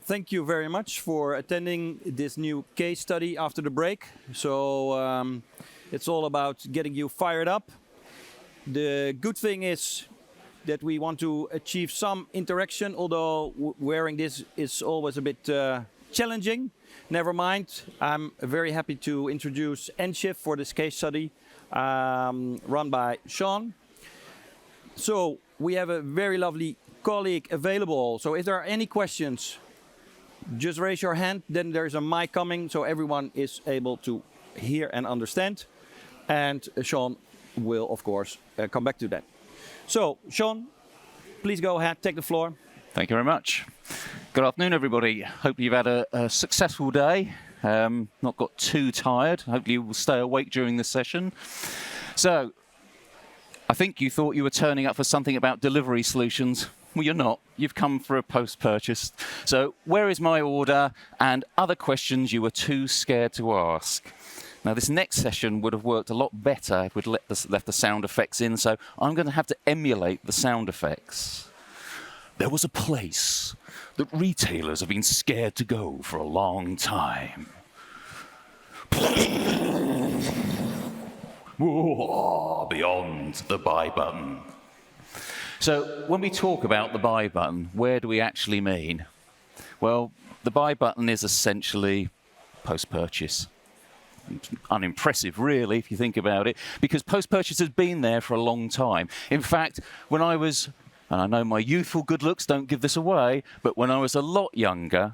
thank you very much for attending this new case study after the break. So it's all about getting you fired up. The good thing is that we want to achieve some interaction, although wearing this is always a bit challenging. Never mind, I'm very happy to introduce nShift for this case study run by Sean. So we have a very lovely colleague available. So if there are any questions, just raise your hand. Then there's a mic coming so everyone is able to hear and understand. And Sean will, of course, come back to that. So, Sean, please go ahead, take the floor. Thank you very much. Good afternoon, everybody. Hope you've had a successful day. Not got too tired. Hopefully you will stay awake during this session. So, I think you thought you were turning up for something about delivery solutions. Well, you're not. You've come for a post-purchase. So, where is my order? And other questions you were too scared to ask. Now, this next session would have worked a lot better if we'd left the sound effects in, so I'm going to have to emulate the sound effects. There was a place that retailers have been scared to go for a long time. Beyond the buy button. So, when we talk about the buy button, where do we actually mean? Well, the buy button is essentially post-purchase. Unimpressive, really, if you think about it, because post-purchase has been there for a long time. In fact, when I was, and I know my youthful good looks don't give this away, but when I was a lot younger,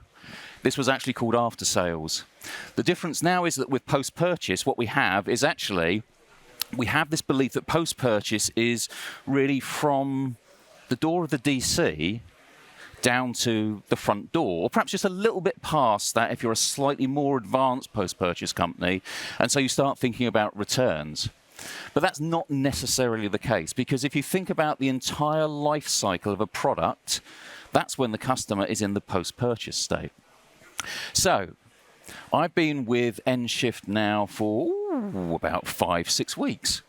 this was actually called after sales. The difference now is that with post-purchase, what we have is actually, we have this belief that post-purchase is really from the door of the DC down to the front door, or perhaps just a little bit past that if you're a slightly more advanced post-purchase company, and so you start thinking about returns. But that's not necessarily the case, because if you think about the entire life cycle of a product, that's when the customer is in the post-purchase state. So, I've been with nShift now for about 5-6 weeks,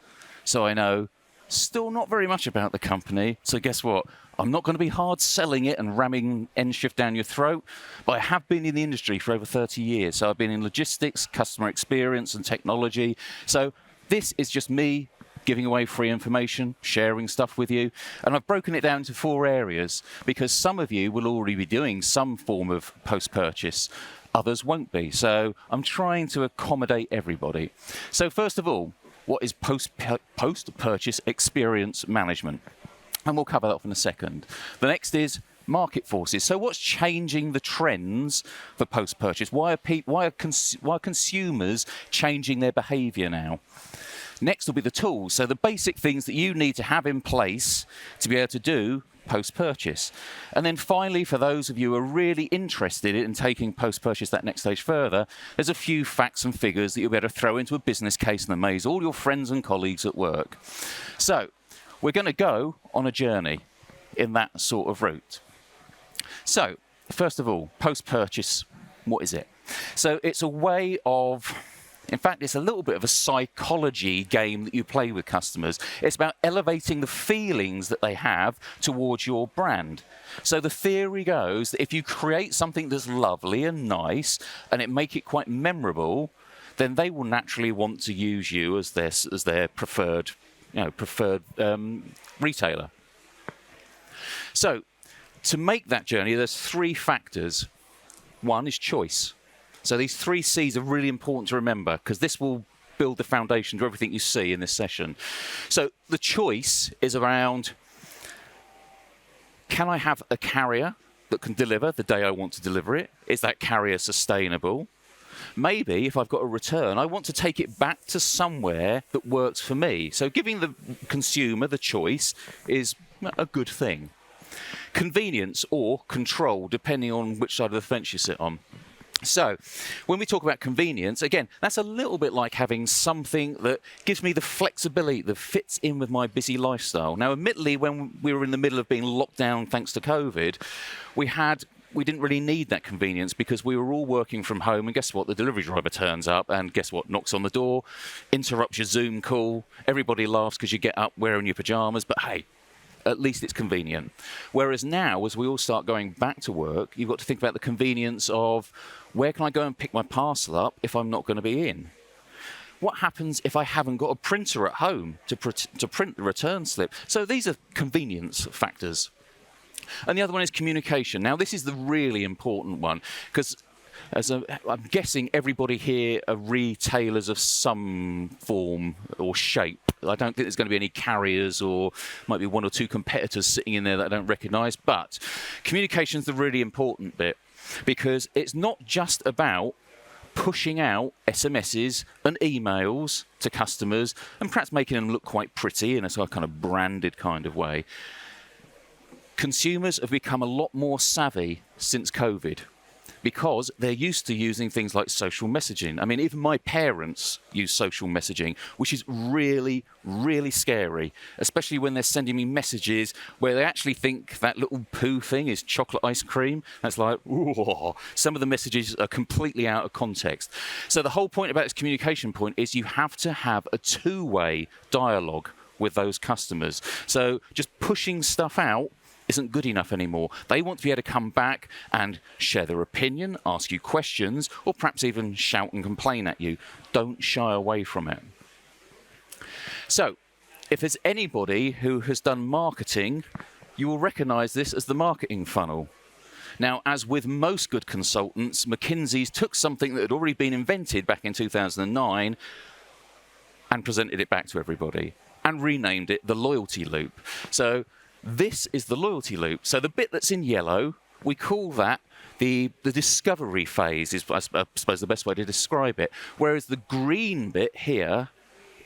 so I know still not very much about the company. So guess what? I'm not going to be hard selling it and ramming nShift down your throat, but I have been in the industry for over 30 years. So I've been in logistics, customer experience, and technology. So this is just me giving away free information, sharing stuff with you. And I've broken it down into 4 areas because some of you will already be doing some form of post-purchase. Others won't be. So I'm trying to accommodate everybody. So first of all, what is post-purchase experience management? And we'll cover that off in a second. The next is market forces. So what's changing the trends for post-purchase? Why are consumers changing their behavior now? Next will be the tools. So the basic things that you need to have in place to be able to do post-purchase. And then finally, for those of you who are really interested in taking post-purchase that next stage further, there's a few facts and figures that you'll be able to throw into a business case and amaze all your friends and colleagues at work. So we're going to go on a journey in that sort of route. So, first of all, post-purchase, what is it? So it's a way of, in fact, it's a little bit of a psychology game that you play with customers. It's about elevating the feelings that they have towards your brand. So the theory goes that if you create something that's lovely and nice and it make it quite memorable, then they will naturally want to use you as their preferred retailer. So, to make that journey, there's 3 factors. One is choice. So these 3 C's are really important to remember because this will build the foundation to everything you see in this session. So the choice is around, can I have a carrier that can deliver the day I want to deliver it? Is that carrier sustainable? Maybe if I've got a return, I want to take it back to somewhere that works for me. So giving the consumer the choice is a good thing. Convenience or control, depending on which side of the fence you sit on. So when we talk about convenience, again, that's a little bit like having something that gives me the flexibility that fits in with my busy lifestyle. Now, admittedly, when we were in the middle of being locked down thanks to COVID, we didn't really need that convenience because we were all working from home, and guess what? The delivery driver turns up and guess what? Knocks on the door, interrupts your Zoom call, everybody laughs because you get up wearing your pajamas, but hey, at least it's convenient. Whereas now, as we all start going back to work, you've got to think about the convenience of where can I go and pick my parcel up if I'm not going to be in? What happens if I haven't got a printer at home to print the return slip? So these are convenience factors. And the other one is communication. Now, this is the really important one, because I'm guessing everybody here are retailers of some form or shape. I don't think there's going to be any carriers, or might be one or two competitors sitting in there that I don't recognise. But communication's the really important bit, because it's not just about pushing out SMSs and emails to customers and perhaps making them look quite pretty in a sort of kind of branded kind of way. Consumers have become a lot more savvy since COVID, because they're used to using things like social messaging. I mean, even my parents use social messaging, which is really, really scary, especially when they're sending me messages where they actually think that little poo thing is chocolate ice cream. That's like, ooh. Some of the messages are completely out of context. So the whole point about this communication point is you have to have a two-way dialogue with those customers. So just pushing stuff out isn't good enough anymore. They want to be able to come back and share their opinion, ask you questions, or perhaps even shout and complain at you. Don't shy away from it. So, if there's anybody who has done marketing, you will recognise this as the marketing funnel. Now, as with most good consultants, McKinsey's took something that had already been invented back in 2009 and presented it back to everybody and renamed it the loyalty loop. So, this is the loyalty loop. So the bit that's in yellow, we call that the discovery phase, is I suppose the best way to describe it. Whereas the green bit here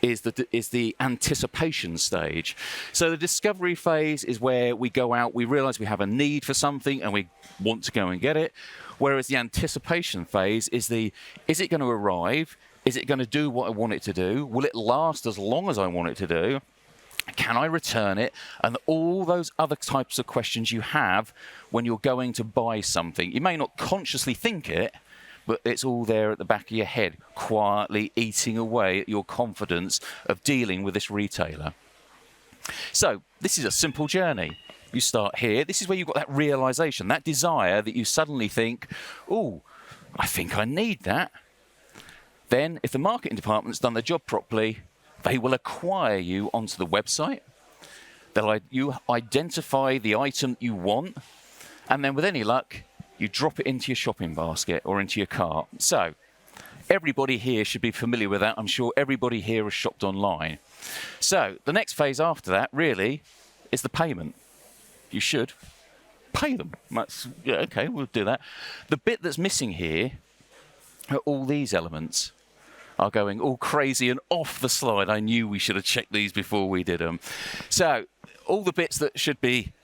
is the anticipation stage. So the discovery phase is where we go out, we realise we have a need for something and we want to go and get it. Whereas the anticipation phase is is it going to arrive? Is it going to do what I want it to do? Will it last as long as I want it to do? Can I return it? And all those other types of questions you have when you're going to buy something. You may not consciously think it, but it's all there at the back of your head, quietly eating away at your confidence of dealing with this retailer. So this is a simple journey. You start here. This is where you've got that realization, that desire that you suddenly think, oh, I think I need that. Then if the marketing department's done their job properly, they will acquire you onto the website. You identify the item you want, and then with any luck, you drop it into your shopping basket or into your cart. So everybody here should be familiar with that. I'm sure everybody here has shopped online. So the next phase after that really is the payment. You should pay them. Yeah, okay, we'll do that. The bit that's missing here are all these elements. Are going all crazy and off the slide. I knew we should have checked these before we did them. So all the bits that should be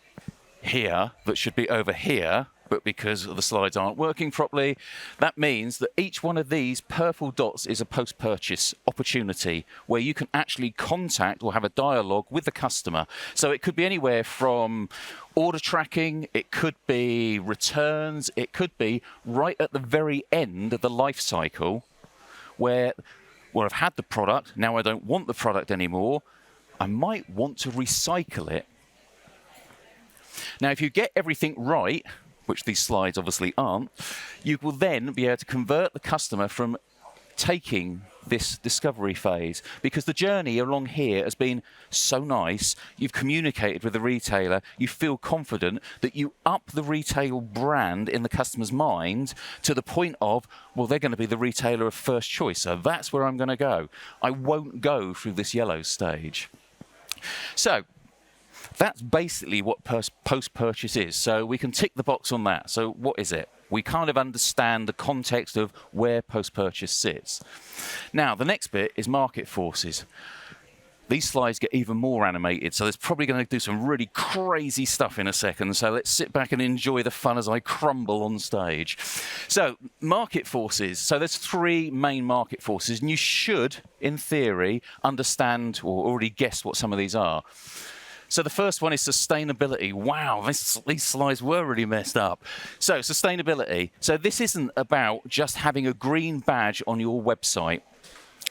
here, that should be over here, but because the slides aren't working properly, that means that each one of these purple dots is a post-purchase opportunity where you can actually contact or have a dialogue with the customer. So it could be anywhere from order tracking, it could be returns, it could be right at the very end of the life cycle, where I've had the product, now I don't want the product anymore, I might want to recycle it. Now, if you get everything right, which these slides obviously aren't, you will then be able to convert the customer from taking this discovery phase, because the journey along here has been so nice. You've communicated with the retailer, you feel confident that you up the retail brand in the customer's mind to the point of, well, they're going to be the retailer of first choice, so that's where I'm going to go. I won't go through this yellow stage. So that's basically what post-purchase is. So we can tick the box on that. So what is it? We kind of understand the context of where post-purchase sits. Now, the next bit is market forces. These slides get even more animated, so there's probably going to do some really crazy stuff in a second. So let's sit back and enjoy the fun as I crumble on stage. So, market forces. So there's three main market forces, and you should, in theory, understand or already guess what some of these are. So the first one is sustainability. Wow, these slides were really messed up. So sustainability. So this isn't about just having a green badge on your website.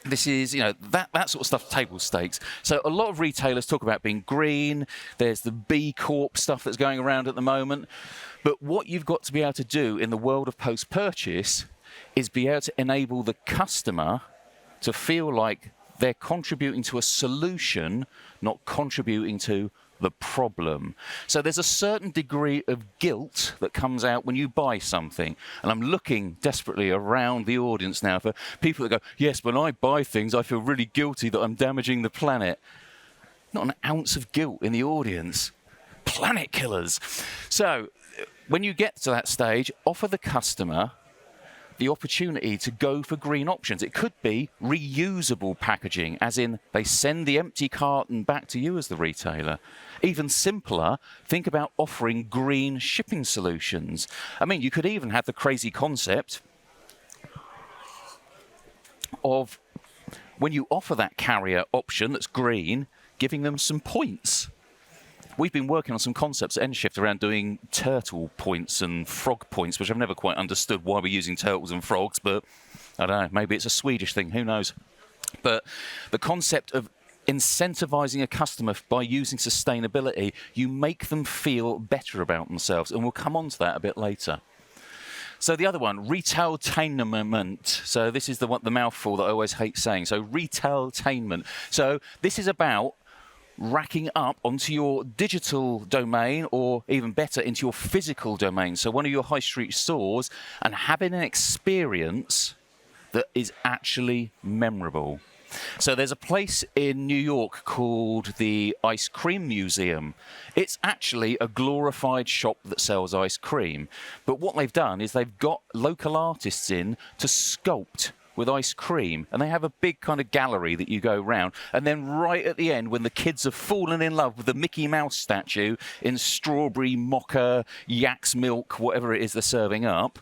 This is, that sort of stuff, table stakes. So a lot of retailers talk about being green. There's the B Corp stuff that's going around at the moment. But what you've got to be able to do in the world of post-purchase is be able to enable the customer to feel like they're contributing to a solution, not contributing to the problem. So there's a certain degree of guilt that comes out when you buy something. And I'm looking desperately around the audience now for people that go, yes, when I buy things, I feel really guilty that I'm damaging the planet. Not an ounce of guilt in the audience. Planet killers. So when you get to that stage, offer the customer the opportunity to go for green options. It could be reusable packaging, as in they send the empty carton back to you as the retailer. Even simpler, think about offering green shipping solutions. I mean, you could even have the crazy concept of, when you offer that carrier option that's green, giving them some points. We've been working on some concepts at nShift around doing turtle points and frog points, which I've never quite understood why we're using turtles and frogs, but I don't know, maybe it's a Swedish thing, who knows. But the concept of incentivizing a customer by using sustainability, you make them feel better about themselves, and we'll come on to that a bit later. So the other one, retailtainment. So this is the mouthful that I always hate saying. So retailtainment. So this is about racking up onto your digital domain, or even better, into your physical domain. So one of your high street stores, and having an experience that is actually memorable. So there's a place in New York called the Ice Cream Museum. It's actually a glorified shop that sells ice cream. But what they've done is they've got local artists in to sculpt with ice cream, and they have a big kind of gallery that you go round, and then right at the end, when the kids have fallen in love with the Mickey Mouse statue in strawberry, mocha, yak's milk, whatever it is they're serving up,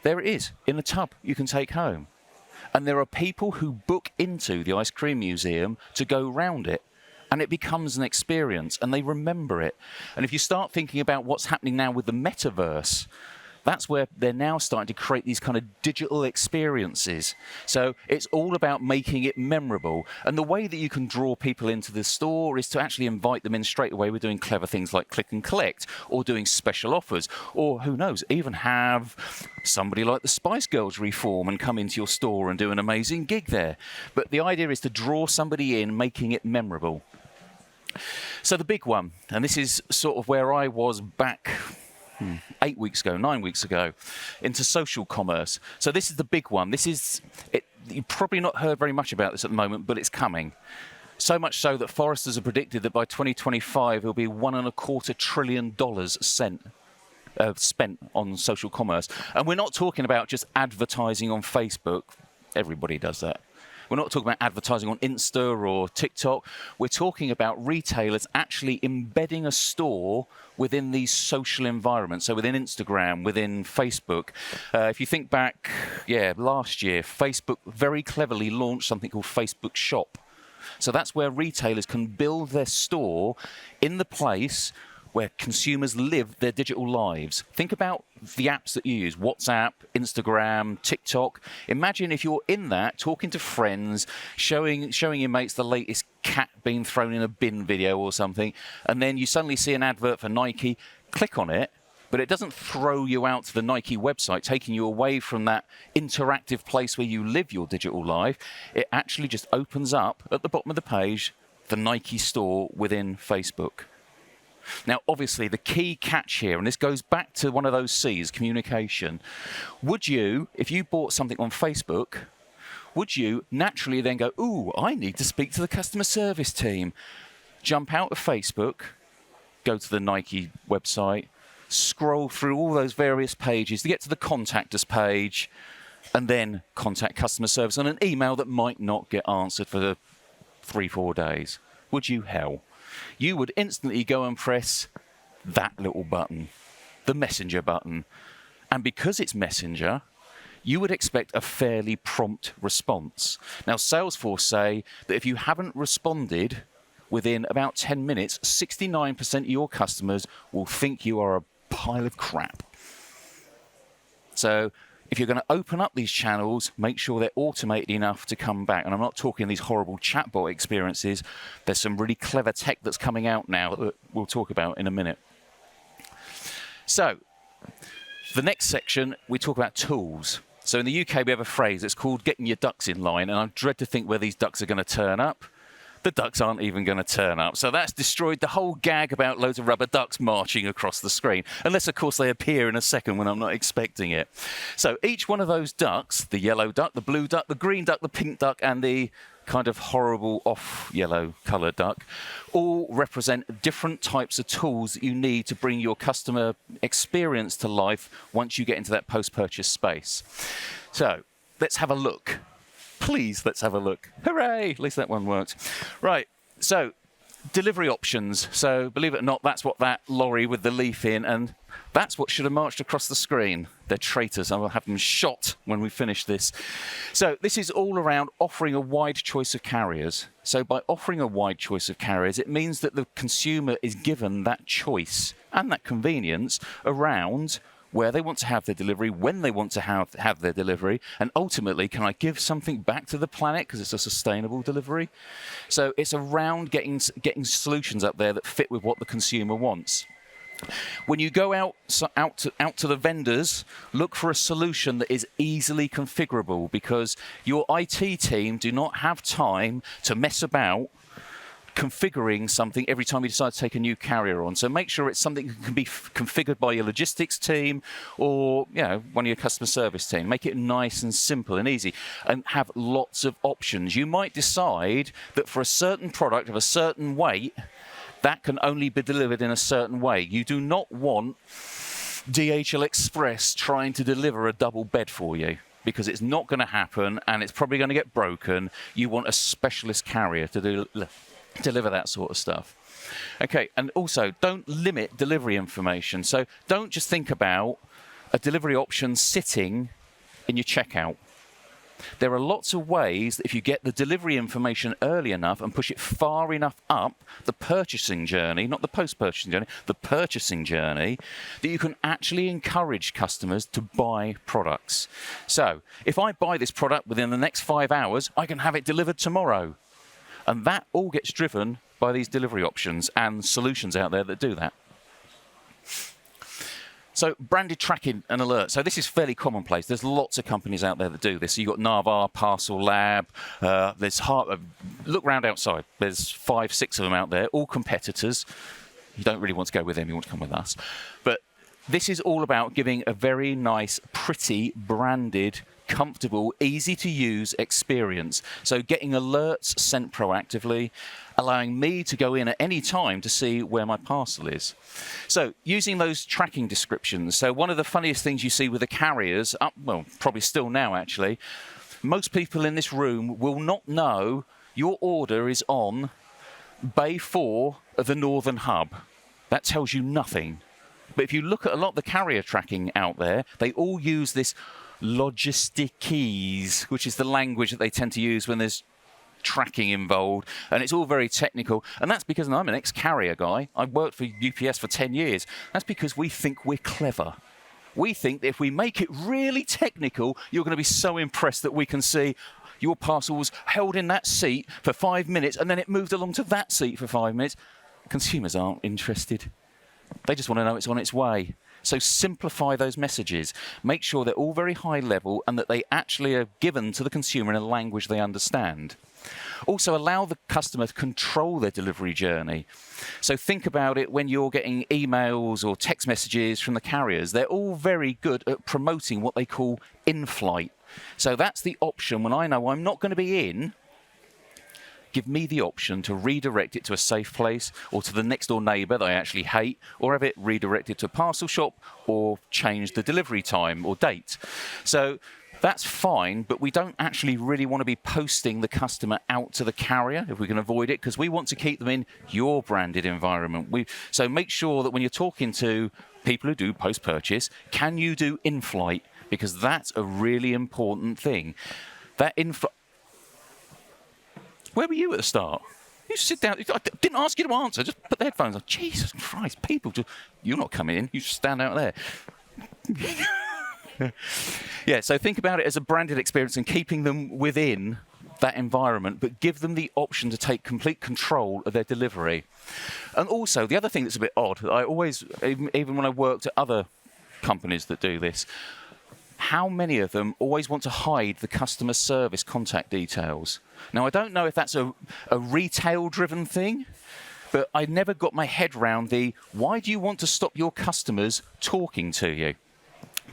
there it is in a tub you can take home. And there are people who book into the Ice Cream Museum to go round it, and it becomes an experience, and they remember it. And if you start thinking about what's happening now with the metaverse, that's where they're now starting to create these kind of digital experiences. So it's all about making it memorable. And the way that you can draw people into the store is to actually invite them in straight away. We're doing clever things like click and collect, or doing special offers, or who knows, even have somebody like the Spice Girls reform and come into your store and do an amazing gig there. But the idea is to draw somebody in, making it memorable. So the big one, and this is sort of where I was back 9 weeks ago, into social commerce. So this is the big one. This is, you've probably not heard very much about this at the moment, but it's coming. So much so that foresters have predicted that by 2025, it'll be $1.25 trillion spent on social commerce. And we're not talking about just advertising on Facebook. Everybody does that. We're not talking about advertising on Insta or TikTok. We're talking about retailers actually embedding a store within these social environments. So within Instagram, within Facebook. If you think back, last year, Facebook very cleverly launched something called Facebook Shop. So that's where retailers can build their store in the place where consumers live their digital lives. Think about the apps that you use, WhatsApp, Instagram, TikTok. Imagine if you're in that, talking to friends, showing your mates the latest cat being thrown in a bin video or something, and then you suddenly see an advert for Nike, click on it, but it doesn't throw you out to the Nike website, taking you away from that interactive place where you live your digital life. It actually just opens up at the bottom of the page, the Nike store within Facebook. Now, obviously, the key catch here, and this goes back to one of those C's, communication. Would you, if you bought something on Facebook, would you naturally then go, ooh, I need to speak to the customer service team? Jump out of Facebook, go to the Nike website, scroll through all those various pages to get to the contact us page, and then contact customer service on an email that might not get answered for 3-4 days. Would you? Hell. You would instantly go and press that little button, the Messenger button. And because it's Messenger, you would expect a fairly prompt response. Now, Salesforce say that if you haven't responded within about 10 minutes, 69% of your customers will think you are a pile of crap. So if you're going to open up these channels, make sure they're automated enough to come back. And I'm not talking these horrible chatbot experiences. There's some really clever tech that's coming out now that we'll talk about in a minute. So, the next section, we talk about tools. So in the UK, we have a phrase, it's called getting your ducks in line. And I dread to think where these ducks are going to turn up. The ducks aren't even going to turn up. So that's destroyed the whole gag about loads of rubber ducks marching across the screen. Unless, of course, they appear in a second when I'm not expecting it. So each one of those ducks, the yellow duck, the blue duck, the green duck, the pink duck, and the kind of horrible off-yellow coloured duck, all represent different types of tools that you need to bring your customer experience to life once you get into that post-purchase space. So let's have a look. Please, let's have a look. Hooray! At least that one worked. Right, so delivery options. So believe it or not, that's what that lorry with the leaf in, and that's what should have marched across the screen. They're traitors. I will have them shot when we finish this. So this is all around offering a wide choice of carriers. So by offering a wide choice of carriers, it means that the consumer is given that choice and that convenience around where they want to have their delivery, when they want to have their delivery, and ultimately, can I give something back to the planet because it's a sustainable delivery? So it's around getting solutions up there that fit with what the consumer wants. When you go out to the vendors, look for a solution that is easily configurable, because your IT team do not have time to mess about configuring something every time you decide to take a new carrier on. So make sure it's something that can be configured by your logistics team or one of your customer service team. Make it nice and simple and easy and have lots of options. You might decide that for a certain product of a certain weight, that can only be delivered in a certain way. You do not want DHL Express trying to deliver a double bed for you, because it's not going to happen and it's probably going to get broken. You want a specialist carrier to deliver that sort of stuff. Okay, and also don't limit delivery information. So don't just think about a delivery option sitting in your checkout. There are lots of ways that if you get the delivery information early enough and push it far enough up the purchasing journey, not the post-purchasing journey, the purchasing journey, that you can actually encourage customers to buy products. So if I buy this product within the next 5 hours, I can have it delivered tomorrow. And that all gets driven by these delivery options and solutions out there that do that. So branded tracking and alerts. So this is fairly commonplace. There's lots of companies out there that do this. So you've got Narvar, Parcel Lab. Look round outside. There's 5, 6 of them out there, all competitors. You don't really want to go with them. You want to come with us. But this is all about giving a very nice, pretty, branded, comfortable, easy to use experience. So getting alerts sent proactively, allowing me to go in at any time to see where my parcel is. So using those tracking descriptions. So one of the funniest things you see with the carriers, probably still now actually, most people in this room will not know your order is on Bay 4 of the Northern Hub. That tells you nothing. But if you look at a lot of the carrier tracking out there, they all use this logistics, which is the language that they tend to use when there's tracking involved, and it's all very technical. And that's because I'm an ex-carrier guy. I worked for UPS for 10 years. That's because we think we're clever. We think that if we make it really technical, you're going to be so impressed that we can see your parcel was held in that seat for 5 minutes and then it moved along to that seat for 5 minutes. Consumers aren't interested. They just want to know it's on its way. So simplify those messages. Make sure they're all very high level and that they actually are given to the consumer in a language they understand. Also, allow the customer to control their delivery journey. So think about it when you're getting emails or text messages from the carriers. They're all very good at promoting what they call in-flight. So that's the option when I know I'm not going to be in. Give me the option to redirect it to a safe place or to the next door neighbour that I actually hate, or have it redirected to a parcel shop or change the delivery time or date. So that's fine, but we don't actually really want to be posting the customer out to the carrier if we can avoid it, because we want to keep them in your branded environment. So make sure that when you're talking to people who do post-purchase, can you do in-flight? Because that's a really important thing. That in-flight... Where were you at the start? You sit down. I didn't ask you to answer. Just put the headphones on. Jesus Christ, people! You're not coming in. You just stand out there. Yeah, so think about it as a branded experience and keeping them within that environment, but give them the option to take complete control of their delivery. And also, the other thing that's a bit odd, I always, even when I worked at other companies that do this, how many of them always want to hide the customer service contact details? Now, I don't know if that's a retail-driven thing, but I never got my head round why do you want to stop your customers talking to you?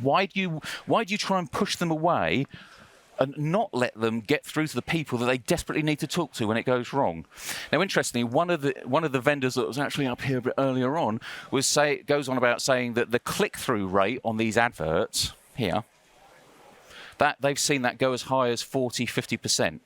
Why do you try and push them away and not let them get through to the people that they desperately need to talk to when it goes wrong? Now, interestingly, one of the vendors that was actually up here a bit earlier on goes on about saying that the click-through rate on these adverts here, that they've seen that go as high as 40-50%.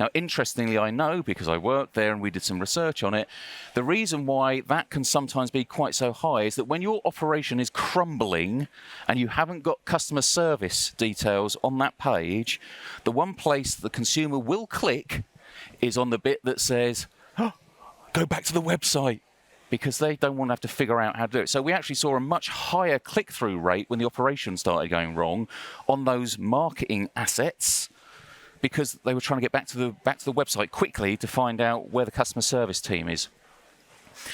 Now, interestingly, I know, because I worked there and we did some research on it, the reason why that can sometimes be quite so high is that when your operation is crumbling and you haven't got customer service details on that page, the one place the consumer will click is on the bit that says, oh, go back to the website, because they don't want to have to figure out how to do it. So we actually saw a much higher click-through rate when the operation started going wrong on those marketing assets, because they were trying to get back to the website quickly to find out where the customer service team is.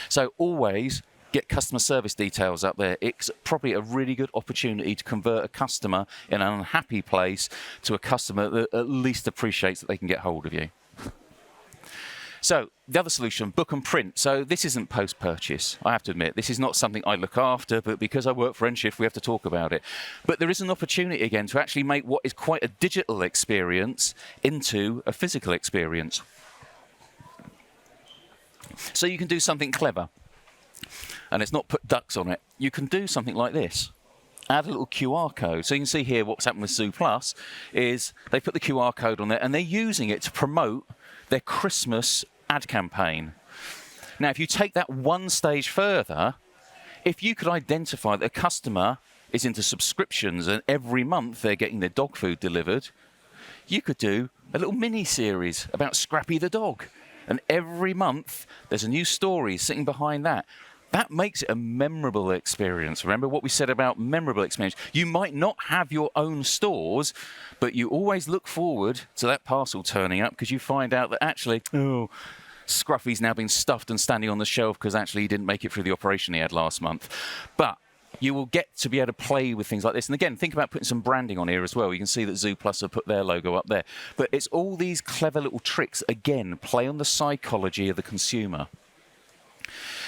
So always get customer service details up there. It's probably a really good opportunity to convert a customer in an unhappy place to a customer that at least appreciates that they can get hold of you. So the other solution, book and print. So this isn't post-purchase. I have to admit, this is not something I look after, but because I work for nShift, we have to talk about it. But there is an opportunity, again, to actually make what is quite a digital experience into a physical experience. So you can do something clever, and it's not put ducks on it. You can do something like this. Add a little QR code. So you can see here what's happened with Zoo Plus is they put the QR code on there, and they're using it to promote their Christmas ad campaign. Now, if you take that one stage further, if you could identify that a customer is into subscriptions and every month they're getting their dog food delivered, you could do a little mini-series about Scrappy the dog. And every month there's a new story sitting behind that. That makes it a memorable experience. Remember what we said about memorable experience? You might not have your own stores, but you always look forward to that parcel turning up because you find out that actually, oh, Scruffy's now been stuffed and standing on the shelf because actually he didn't make it through the operation he had last month. But you will get to be able to play with things like this. And again, think about putting some branding on here as well. You can see that Zoo Plus have put their logo up there. But it's all these clever little tricks, again, play on the psychology of the consumer.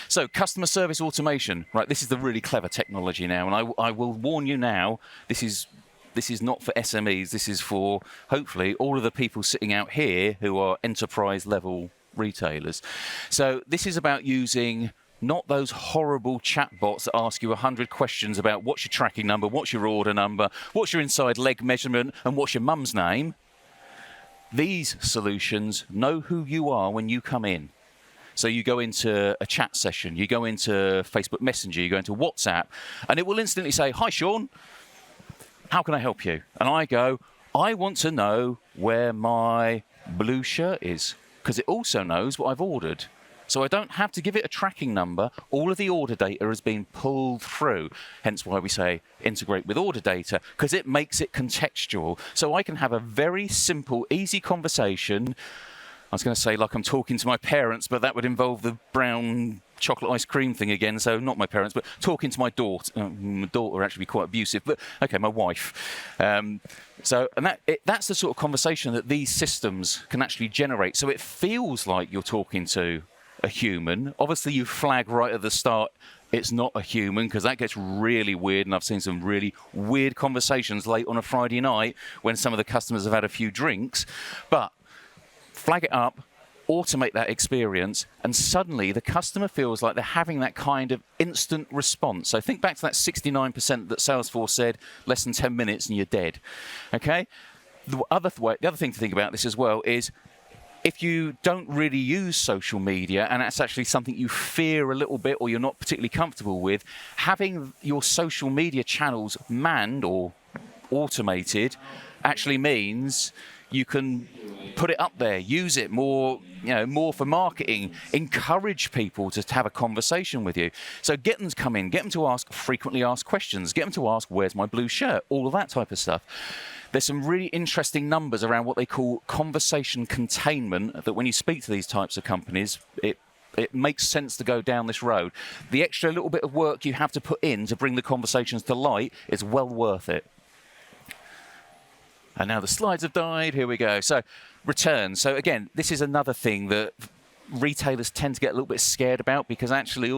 So, customer service automation, right? This is the really clever technology now, and I will warn you now. This is not for SMEs. This is for hopefully all of the people sitting out here who are enterprise level retailers. So, this is about using not those horrible chatbots that ask you 100 questions about what's your tracking number, what's your order number, what's your inside leg measurement, and what's your mum's name. These solutions know who you are when you come in. So you go into a chat session, you go into Facebook Messenger, you go into WhatsApp, and it will instantly say, "Hi, Sean, how can I help you?" And I go, "I want to know where my blue shirt is," because it also knows what I've ordered. So I don't have to give it a tracking number. All of the order data has been pulled through, hence why we say integrate with order data, because it makes it contextual. So I can have a very simple, easy conversation. I was going to say like I'm talking to my parents, but that would involve the brown chocolate ice cream thing again, so not my parents, but talking to my daughter. My daughter actually be quite abusive, but okay, my wife. That's the sort of conversation that these systems can actually generate. So it feels like you're talking to a human. Obviously, you flag right at the start it's not a human, because that gets really weird, and I've seen some really weird conversations late on a Friday night when some of the customers have had a few drinks. But flag it up, automate that experience, and suddenly the customer feels like they're having that kind of instant response. So think back to that 69% that Salesforce said, less than 10 minutes and you're dead. Okay? The other thing to think about this as well is if you don't really use social media and that's actually something you fear a little bit or you're not particularly comfortable with, having your social media channels manned or automated actually means You can put it up there, use it more, more for marketing, encourage people to have a conversation with you. So get them to come in, get them to ask frequently asked questions, get them to ask, where's my blue shirt? All of that type of stuff. There's some really interesting numbers around what they call conversation containment, that when you speak to these types of companies, it makes sense to go down this road. The extra little bit of work you have to put in to bring the conversations to light is well worth it. And now the slides have died. Here we go. So returns. So again, this is another thing that retailers tend to get a little bit scared about, because actually,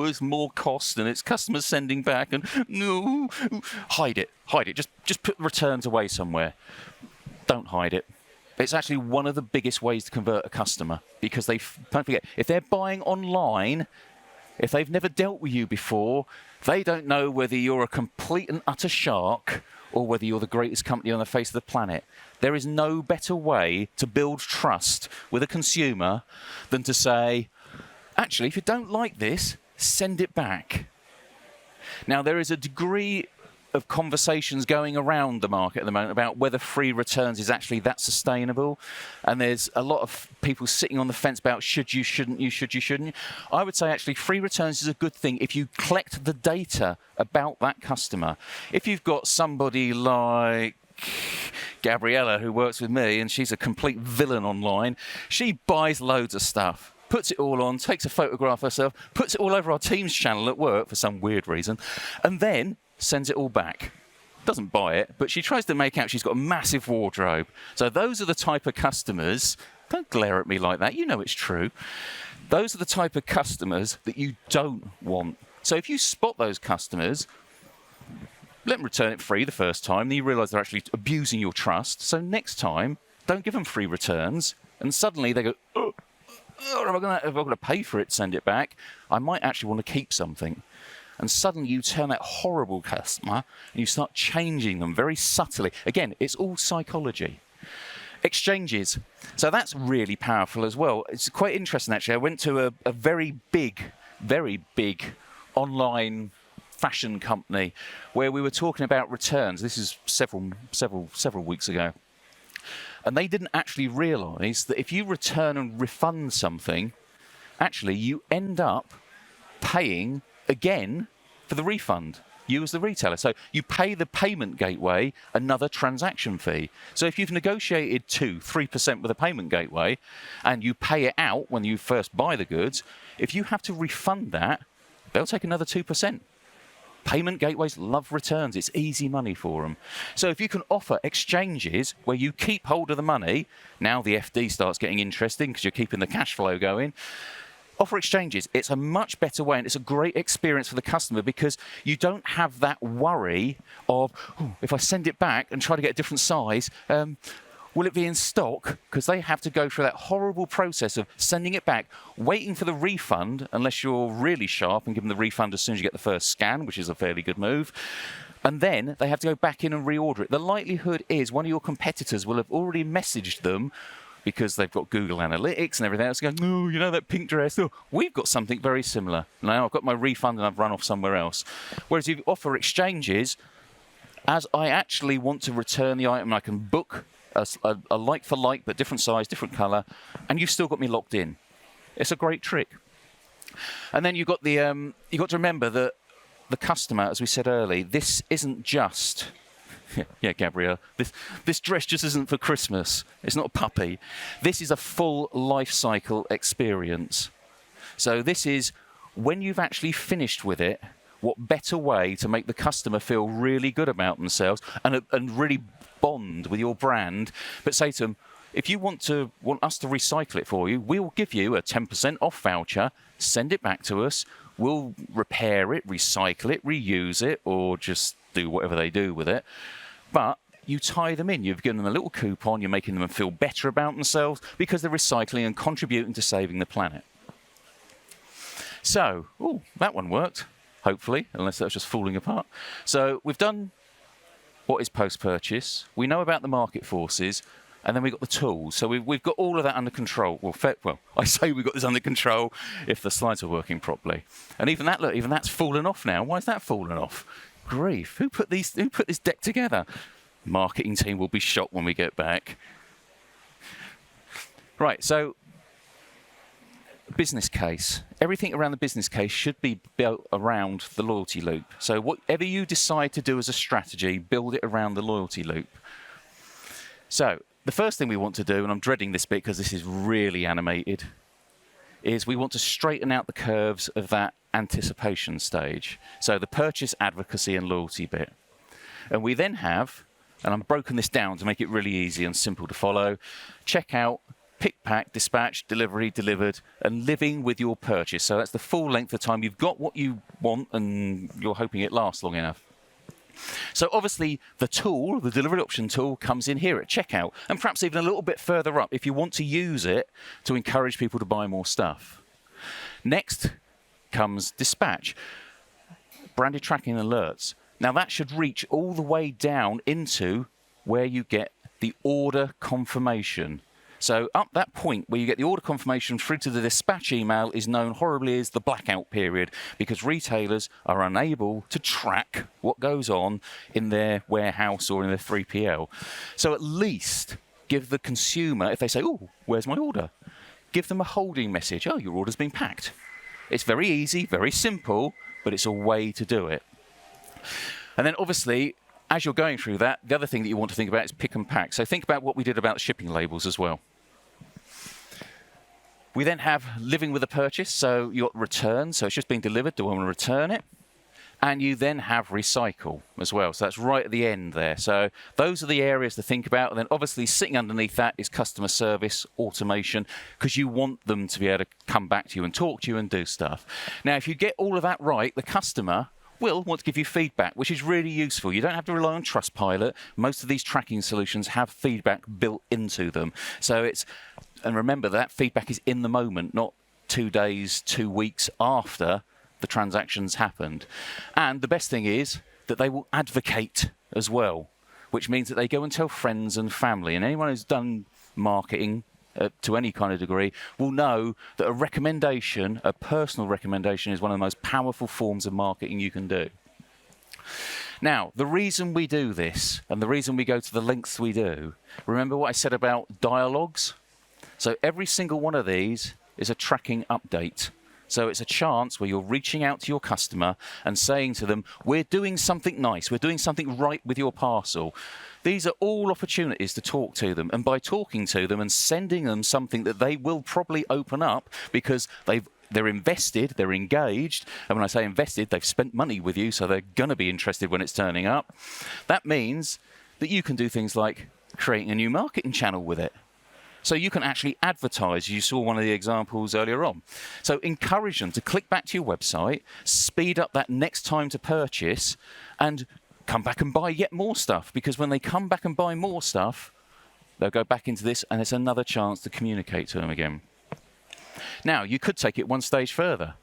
it's more cost and it's customers sending back, and no, hide it. Just put returns away somewhere. Don't hide it. It's actually one of the biggest ways to convert a customer, because don't forget, if they're buying online, if they've never dealt with you before, they don't know whether you're a complete and utter shark or whether you're the greatest company on the face of the planet. There is no better way to build trust with a consumer than to say, actually, if you don't like this, send it back. Now, there is a degree of conversations going around the market at the moment about whether free returns is actually that sustainable. And there's a lot of people sitting on the fence about should you, shouldn't you, should you, shouldn't you. I would say actually free returns is a good thing if you collect the data about that customer. If you've got somebody like Gabriella, who works with me, and she's a complete villain online, she buys loads of stuff, puts it all on, takes a photograph of herself, puts it all over our Teams channel at work for some weird reason, and then sends it all back. Doesn't buy it, but she tries to make out she's got a massive wardrobe. So those are the type of customers, don't glare at me like that, you know it's true. Those are the type of customers that you don't want. So if you spot those customers, let them return it free the first time, then you realise they're actually abusing your trust. So next time, don't give them free returns, and suddenly they go, oh, am I going to pay for it, send it back? I might actually want to keep something. And suddenly you turn that horrible customer and you start changing them very subtly. Again, it's all psychology. Exchanges. So that's really powerful as well. It's quite interesting, actually. I went to a very big online fashion company where we were talking about returns. This is several weeks ago. And they didn't actually realise that if you return and refund something, actually you end up paying again for the refund, you as the retailer. So you pay the payment gateway another transaction fee. So if you've negotiated 2-3% with the payment gateway and you pay it out when you first buy the goods, if you have to refund that, they'll take another 2%. Payment gateways love returns. It's easy money for them. So if you can offer exchanges where you keep hold of the money, now the FD starts getting interesting because you're keeping the cash flow going. Offer exchanges. It's a much better way, and it's a great experience for the customer because you don't have that worry of, if I send it back and try to get a different size, will it be in stock? Because they have to go through that horrible process of sending it back, waiting for the refund, unless you're really sharp and give them the refund as soon as you get the first scan, which is a fairly good move. And then they have to go back in and reorder it. The likelihood is one of your competitors will have already messaged them because they've got Google Analytics and everything else, going, oh, you know that pink dress? Oh, we've got something very similar. Now I've got my refund and I've run off somewhere else. Whereas if you offer exchanges, as I actually want to return the item, I can book a like for like, but different size, different colour, and you've still got me locked in. It's a great trick. And then you've got the you've got to remember that the customer, as we said earlier, this isn't just. Yeah, Gabrielle, this dress just isn't for Christmas. It's not a puppy. This is a full life cycle experience. So this is when you've actually finished with it, what better way to make the customer feel really good about themselves and really bond with your brand, but say to them, if you want us to recycle it for you, we'll give you a 10% off voucher, send it back to us, we'll repair it, recycle it, reuse it, or just do whatever they do with it. But you tie them in. You've given them a little coupon. You're making them feel better about themselves because they're recycling and contributing to saving the planet. So, that one worked, hopefully, unless that was just falling apart. So we've done what is post-purchase. We know about the market forces. And then we've got the tools. So we've got all of that under control. Well, I say we've got this under control if the slides are working properly. And even that's fallen off now. Why is that fallen off? Grief. Who put this deck together? Marketing team will be shocked when we get back. Right, so business case. Everything around the business case should be built around the loyalty loop. So whatever you decide to do as a strategy, build it around the loyalty loop. So the first thing we want to do, and I'm dreading this bit because this is really animated, is we want to straighten out the curves of that anticipation stage. So the purchase, advocacy, and loyalty bit. And we then have, and I've broken this down to make it really easy and simple to follow, checkout, pick, pack, dispatch, delivery, delivered, and living with your purchase. So that's the full length of time. You've got what you want and you're hoping it lasts long enough. So obviously the tool, the delivery option tool, comes in here at checkout, and perhaps even a little bit further up if you want to use it to encourage people to buy more stuff. Next comes dispatch, branded tracking alerts. Now that should reach all the way down into where you get the order confirmation. So up that point where you get the order confirmation through to the dispatch email is known horribly as the blackout period, because retailers are unable to track what goes on in their warehouse or in their 3PL. So at least give the consumer, if they say, oh, where's my order? Give them a holding message. Oh, your order's been packed. It's very easy, very simple, but it's a way to do it. And then obviously, as you're going through that, the other thing that you want to think about is pick and pack. So think about what we did about shipping labels as well. We then have living with a purchase. So you've got return. So it's just been delivered. Do I want to return it? And you then have recycle as well. So that's right at the end there. So those are the areas to think about. And then obviously sitting underneath that is customer service, automation, because you want them to be able to come back to you and talk to you and do stuff. Now, if you get all of that right, the customer will want to give you feedback, which is really useful. You don't have to rely on Trustpilot. Most of these tracking solutions have feedback built into them. So and remember that feedback is in the moment, not 2 days, 2 weeks after the transactions happened. And the best thing is that they will advocate as well, which means that they go and tell friends and family. And anyone who's done marketing to any kind of degree will know that a recommendation, a personal recommendation, is one of the most powerful forms of marketing you can do. Now, the reason we do this and the reason we go to the lengths we do, remember what I said about dialogues? So every single one of these is a tracking update. So it's a chance where you're reaching out to your customer and saying to them, we're doing something nice, we're doing something right with your parcel. These are all opportunities to talk to them. And by talking to them and sending them something that they will probably open up because they're invested, they're engaged. And when I say invested, they've spent money with you, so they're going to be interested when it's turning up. That means that you can do things like creating a new marketing channel with it. So you can actually advertise. You saw one of the examples earlier on. So encourage them to click back to your website, speed up that next time to purchase, and come back and buy yet more stuff. Because when they come back and buy more stuff, they'll go back into this, and it's another chance to communicate to them again. Now, you could take it one stage further.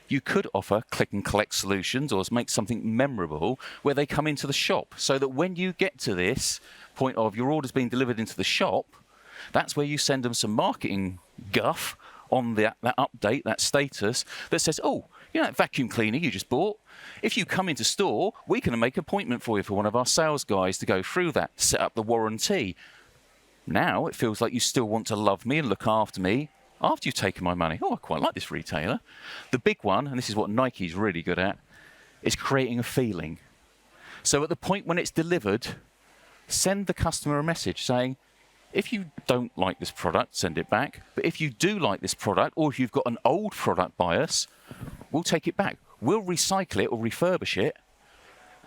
You could offer click and collect solutions or make something memorable where they come into the shop, so that when you get to this point of your order's being delivered into the shop, that's where you send them some marketing guff on that update, that status, that says, oh, you know that vacuum cleaner you just bought? If you come into store, we can make an appointment for you for one of our sales guys to go through that, set up the warranty. Now it feels like you still want to love me and look after me after you've taken my money. Oh, I quite like this retailer. The big one, and this is what Nike's really good at, is creating a feeling. So at the point when it's delivered, send the customer a message saying, if you don't like this product, send it back. But if you do like this product, or if you've got an old product by us, we'll take it back. We'll recycle it or refurbish it.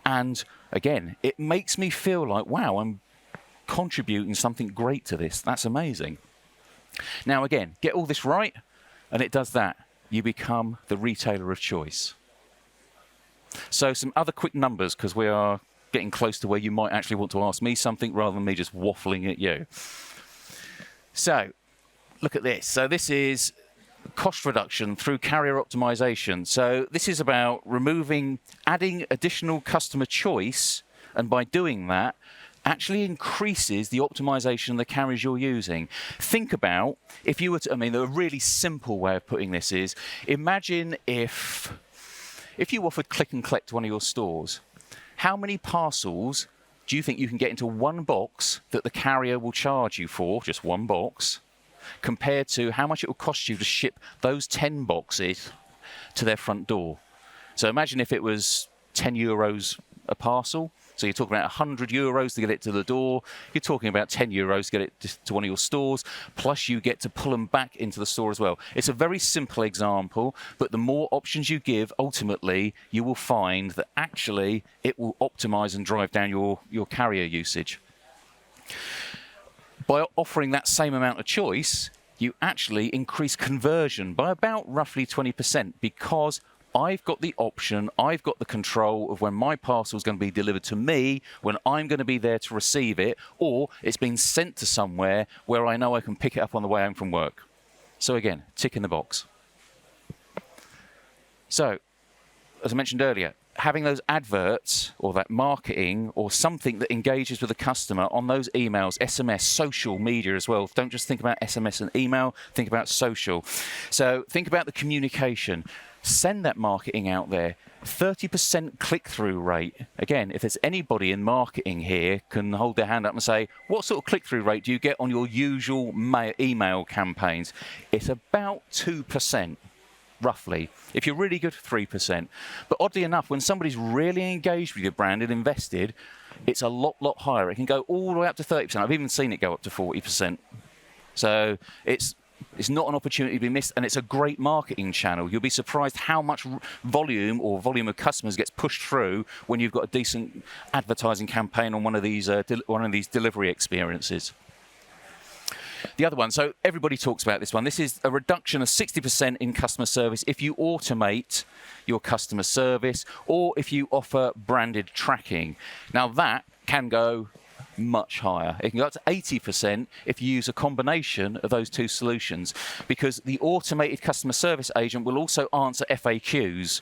And again, it makes me feel like, wow, I'm contributing something great to this. That's amazing. Now, again, get all this right, and it does that. You become the retailer of choice. So some other quick numbers, because we are getting close to where you might actually want to ask me something rather than me just waffling at you. So, look at this. So this is cost reduction through carrier optimization. So this is about adding additional customer choice, and by doing that, actually increases the optimization of the carriers you're using. Think about, if you were to, a really simple way of putting this is, imagine if you offered click and collect to one of your stores. How many parcels do you think you can get into one box that the carrier will charge you for, just one box, compared to how much it will cost you to ship those 10 boxes to their front door. So imagine if it was 10 euros a parcel. So you're talking about 100 euros to get it to the door. You're talking about 10 euros to get it to one of your stores, plus you get to pull them back into the store as well. It's a very simple example, but the more options you give, ultimately, you will find that actually it will optimize and drive down your carrier usage. By offering that same amount of choice, you actually increase conversion by about roughly 20% because I've got the option, I've got the control of when my parcel is going to be delivered to me, when I'm going to be there to receive it, or it's been sent to somewhere where I know I can pick it up on the way home from work. So again, tick in the box. So, as I mentioned earlier, having those adverts or that marketing or something that engages with the customer on those emails, SMS, social media as well. Don't just think about SMS and email, think about social. So think about the communication. Send that marketing out there. 30% click-through rate. Again, if there's anybody in marketing here can hold their hand up and say, what sort of click-through rate do you get on your usual email campaigns? It's about 2%. Roughly. If you're really good, 3%. But oddly enough, when somebody's really engaged with your brand and invested, it's a lot higher. It can go all the way up to 30%. I've even seen it go up to 40%. So it's not an opportunity to be missed, and it's a great marketing channel. You'll be surprised how much volume of customers gets pushed through when you've got a decent advertising campaign on one of these delivery experiences. The other one, so everybody talks about this one. This is a reduction of 60% in customer service if you automate your customer service or if you offer branded tracking. Now that can go much higher. It can go up to 80% if you use a combination of those two solutions, because the automated customer service agent will also answer FAQs.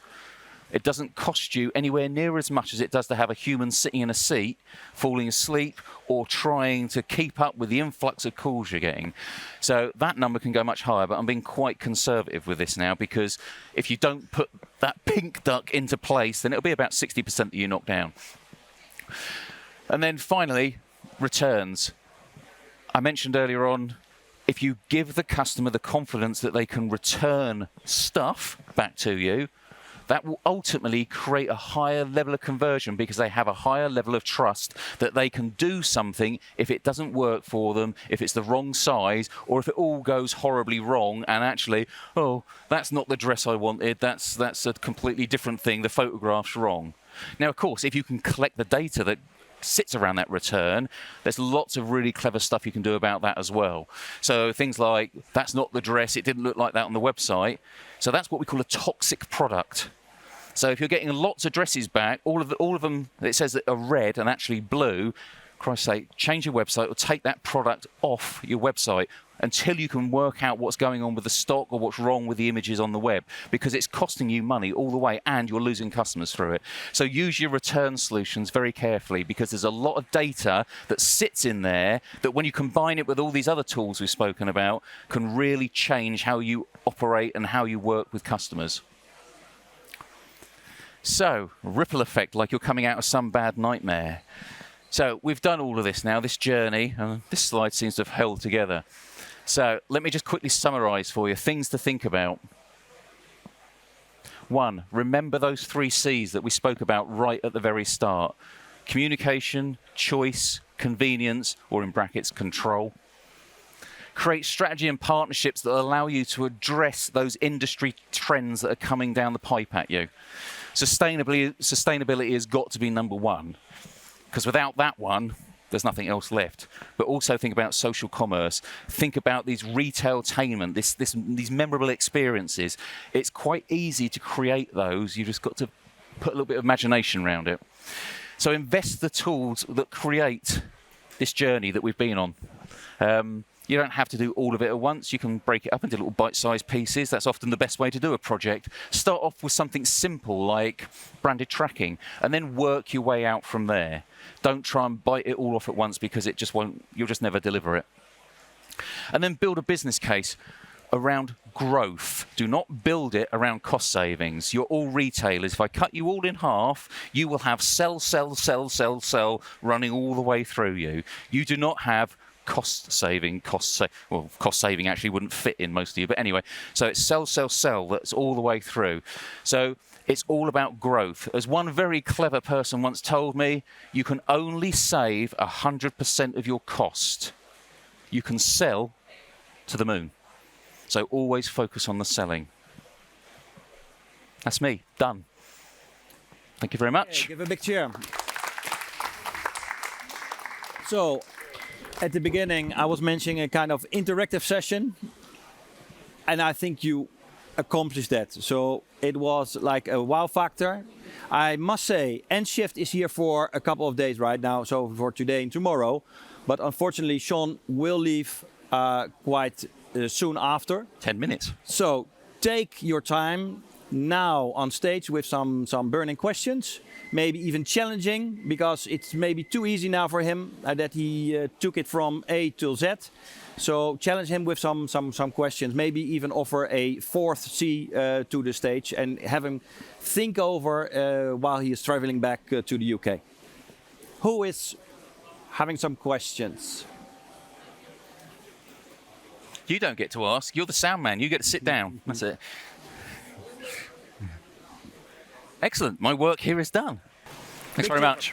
It doesn't cost you anywhere near as much as it does to have a human sitting in a seat, falling asleep, or trying to keep up with the influx of calls you're getting. So that number can go much higher, but I'm being quite conservative with this now, because if you don't put that pink duck into place, then it'll be about 60% that you knock down. And then finally, returns. I mentioned earlier on, if you give the customer the confidence that they can return stuff back to you, that will ultimately create a higher level of conversion because they have a higher level of trust that they can do something if it doesn't work for them, if it's the wrong size, or if it all goes horribly wrong and actually, oh, that's not the dress I wanted, that's a completely different thing, the photograph's wrong. Now, of course, if you can collect the data that sits around that return, there's lots of really clever stuff you can do about that as well. So things like, that's not the dress, it didn't look like that on the website. So that's what we call a toxic product. So if you're getting lots of dresses back, all of them, it says that are red and actually blue, Christ's sake, change your website or take that product off your website until you can work out what's going on with the stock or what's wrong with the images on the web, because it's costing you money all the way and you're losing customers through it. So use your return solutions very carefully, because there's a lot of data that sits in there that when you combine it with all these other tools we've spoken about can really change how you operate and how you work with customers. So, ripple effect, like you're coming out of some bad nightmare. So, we've done all of this now, this journey, and this slide seems to have held together. So, let me just quickly summarize for you, things to think about. 1, remember those 3 C's that we spoke about right at the very start. Communication, choice, convenience, or in brackets, control. Create strategy and partnerships that allow you to address those industry trends that are coming down the pipe at you. Sustainability has got to be number 1, because without that one, there's nothing else left. But also think about social commerce. Think about these retailtainment, these memorable experiences. It's quite easy to create those. You've just got to put a little bit of imagination around it. So invest the tools that create this journey that we've been on. You don't have to do all of it at once. You can break it up into little bite-sized pieces. That's often the best way to do a project. Start off with something simple like branded tracking, and then work your way out from there. Don't try and bite it all off at once, because it just won't. You'll just never deliver it. And then build a business case around growth. Do not build it around cost savings. You're all retailers. If I cut you all in half, you will have sell running all the way through you. You do not have cost saving. Cost saving actually wouldn't fit in most of you, but anyway. So it's sell, sell, sell. That's all the way through. So it's all about growth. As one very clever person once told me, you can only save 100% of your cost. You can sell to the moon. So always focus on the selling. That's me. Done. Thank you very much. Okay, give a big cheer. So, at the beginning, I was mentioning a kind of interactive session, and I think you accomplished that. So it was like a wow factor. I must say, nShift is here for a couple of days right now, so for today and tomorrow. But unfortunately, Sean will leave quite soon after. 10 minutes. So take your time now on stage with some burning questions, maybe even challenging, because it's maybe too easy now for him that he took it from A till Z. So challenge him with some questions, maybe even offer a fourth C to the stage and have him think over while he is traveling back to the UK. Who is having some questions? You don't get to ask. You're the sound man. You get to sit down. That's it. Excellent. My work here is done. Thanks very much.